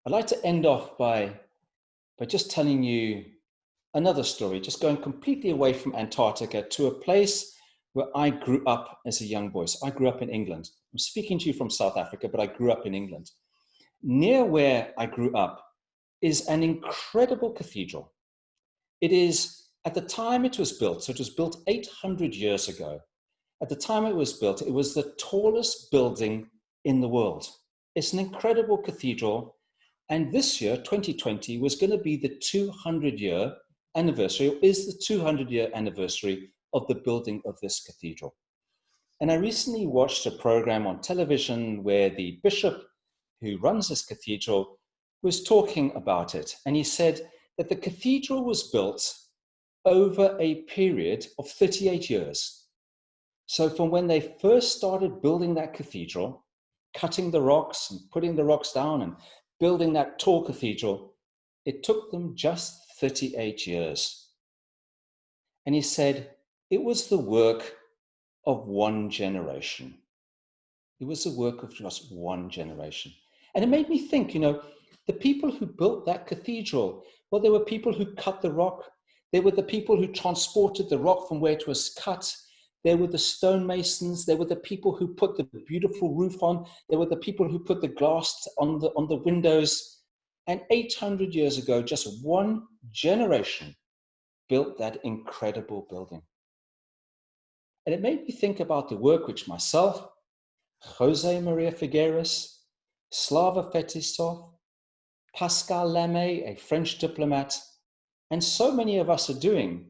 I'd like to end off by just telling you another story, just going completely away from Antarctica to a place where I grew up as a young boy. So I grew up in England. I'm speaking to you from South Africa, but I grew up in England. Near where I grew up is an incredible cathedral. It is, at the time it was built, so it was built 800 years ago. At the time it was built, it was the tallest building in the world. It's an incredible cathedral. And this year, 2020, was going to be the 200-year anniversary, or is the 200-year anniversary of the building of this cathedral. And I recently watched a program on television where the bishop who runs this cathedral was talking about it. And he said that the cathedral was built over a period of 38 years. So from when they first started building that cathedral, cutting the rocks and putting the rocks down and building that tall cathedral, it took them just 38 years. And he said it was the work of one generation. It was the work of just one generation. And it made me think, the people who built that cathedral, well, there were people who cut the rock. There were the people who transported the rock from where it was cut. There were the stonemasons. There were the people who put the beautiful roof on. There were the people who put the glass on the windows. And 800 years ago, just one generation built that incredible building. And it made me think about the work which myself, Jose Maria Figueres, Slava Fetisov, Pascal Lamy, a French diplomat, and so many of us are doing.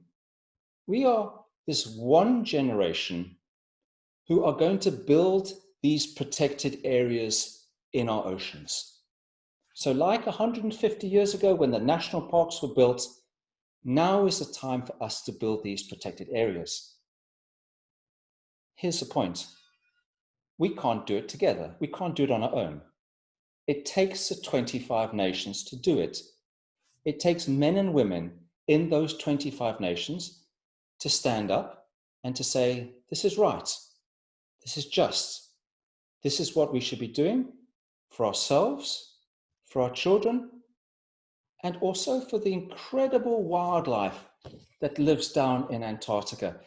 We are this one generation who are going to build these protected areas in our oceans. So like 150 years ago when the national parks were built, now is the time for us to build these protected areas. Here's the point. We can't do it together. We can't do it on our own. It takes the 25 nations to do it. It takes men and women in those 25 nations to stand up and to say, this is right. This is just. This is what we should be doing for ourselves, for our children, and also for the incredible wildlife that lives down in Antarctica.